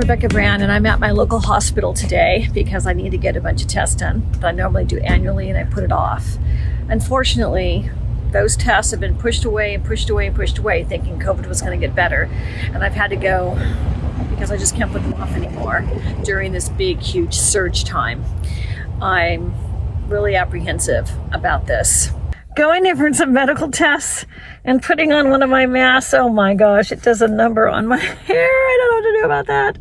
Rebecca Brand, and I'm at my local hospital today because I need to get a bunch of tests done that I normally do annually, and I put it off. Unfortunately, those tests have been pushed away and pushed away and pushed away, thinking COVID was going to get better, and I've had to go because I just can't put them off anymore during this big, huge surge time. I'm really apprehensive about this. Going in for some medical tests and putting on one of my masks, oh my gosh, it does a number on my hair. I don't know what to do about that.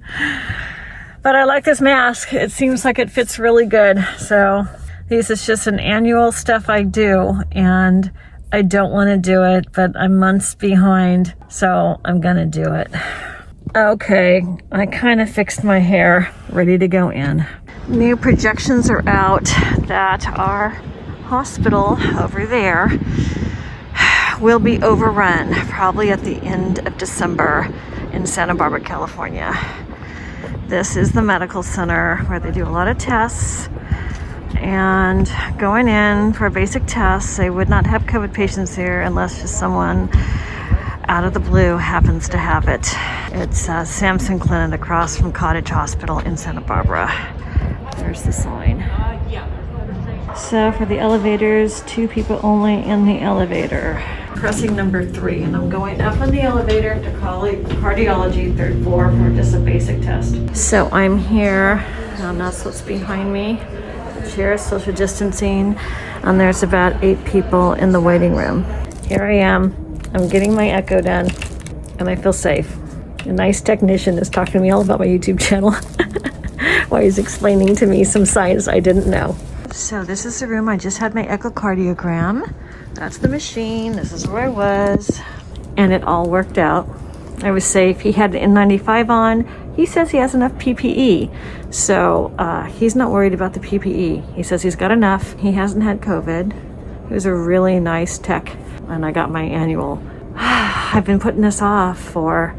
But I like this mask. It seems like it fits really good. So this is just an annual stuff I do, and I don't want to do it, but I'm months behind, so I'm gonna do it. Okay, I kind of fixed my hair, ready to go in. New projections are out that our hospital over there will be overrun probably at the end of December in Santa Barbara, California. This is the medical center where they do a lot of tests, and going in for basic tests, they would not have COVID patients here unless just someone out of the blue happens to have it. It's Samson Clinic across from Cottage Hospital in Santa Barbara. There's the sign. So for the elevators, 2 people only in the elevator. Pressing number 3, and I'm going up on the elevator to cardiology, 3rd floor, for just a basic test. So I'm here, and that's what's behind me. Chair, social distancing, and there's about 8 people in the waiting room. Here I am. I'm getting my echo done, and I feel safe. A nice technician is talking to me all about my YouTube channel while he's explaining to me some science I didn't know. So this is the room. I just had my echocardiogram. That's the machine. This is where I was. And it all worked out. I was safe. He had an N95 on. He says he has enough PPE. So he's not worried about the PPE. He says he's got enough. He hasn't had COVID. He was a really nice tech. And I got my annual. I've been putting this off for,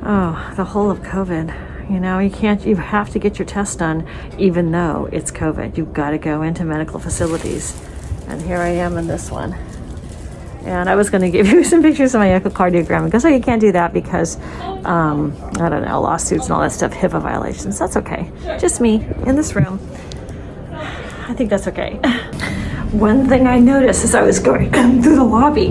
the whole of COVID. You know, you have to get your test done even though it's COVID. You've got to go into medical facilities. And here I am in this one. And I was going to give you some pictures of my echocardiogram. Because you can't do that because, I don't know, lawsuits and all that stuff, HIPAA violations. That's okay. Just me in this room. I think that's okay. One thing I noticed as I was going through the lobby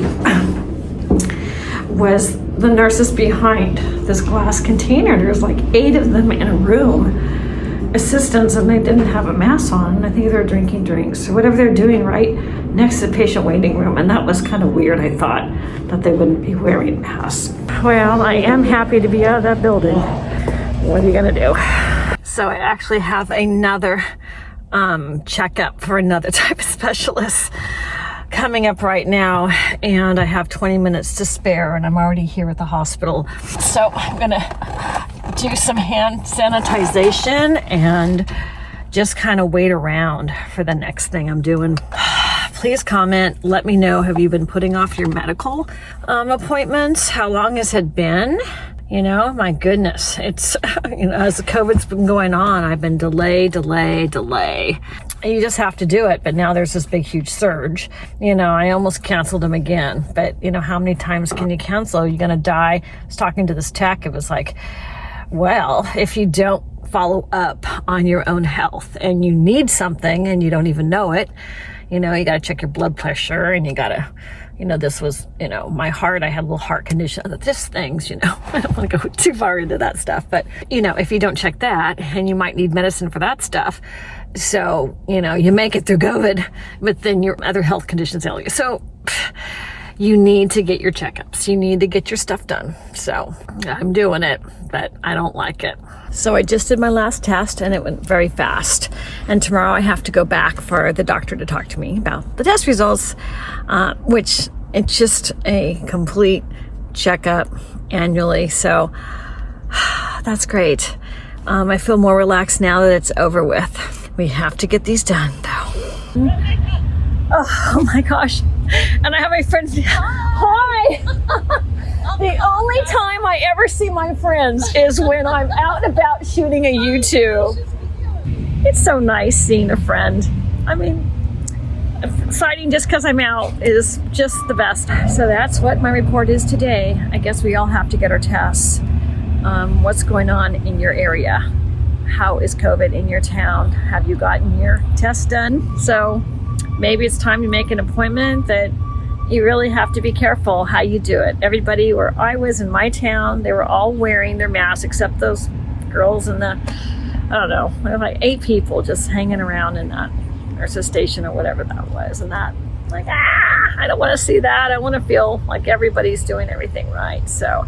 was the nurses behind this glass container. There's like 8 of them in a room, assistants, and they didn't have a mask on. I think they're drinking drinks or whatever they're doing right next to the patient waiting room, and that was kind of weird. I thought that they wouldn't be wearing masks. Well, I am happy to be out of that building. What are you gonna do? So I actually have another checkup for another type of specialist coming up right now, and I have 20 minutes to spare, and I'm already here at the hospital. So I'm gonna do some hand sanitization and just kind of wait around for the next thing I'm doing. Please comment, let me know, have you been putting off your medical appointments? How long has it been? You know, my goodness, it's, as the COVID's been going on, I've been delay. You just have to do it. But now there's this big, huge surge. I almost canceled them again. But, how many times can you cancel? You're going to die. I was talking to this tech. It was like, well, if you don't follow up on your own health and you need something and you don't even know it, you got to check your blood pressure, and you got to, this was, my heart, I had a little heart condition, just things, I don't want to go too far into that stuff, but, if you don't check that, and you might need medicine for that stuff, so, you make it through COVID, but then your other health conditions ail you. So you need to get your checkups. You need to get your stuff done. So I'm doing it, but I don't like it. So I just did my last test, and it went very fast. And tomorrow I have to go back for the doctor to talk to me about the test results, which it's just a complete checkup annually. So that's great. I feel more relaxed now that it's over with. We have to get these done, though. Oh my gosh. And I have my friends. Hi. The only time I ever see my friends is when I'm out and about shooting a YouTube. It's so nice seeing a friend. I mean, exciting just because I'm out is just the best. So that's what my report is today. I guess we all have to get our tests. What's going on in your area? How is COVID in your town? Have you gotten your test done? So maybe it's time to make an appointment. That you really have to be careful how you do it. Everybody where I was in my town, they were all wearing their masks except those girls in the, I don't know, there were like 8 people just hanging around in that nurse's station or whatever that was. And that, like, I don't want to see that. I want to feel like everybody's doing everything right. So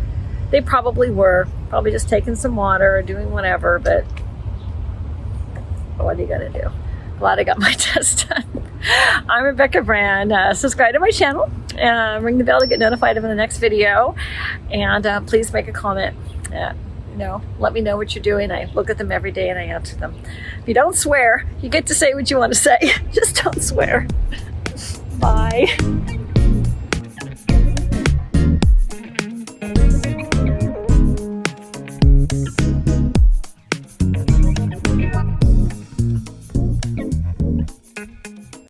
they probably were, probably just taking some water or doing whatever, but what are you going to do? Glad I got my test done. I'm Rebecca Brand. Subscribe to my channel. Ring the bell to get notified of the next video. And please make a comment. Let me know what you're doing. I look at them every day and I answer them. If you don't swear, you get to say what you want to say. Just don't swear. Bye.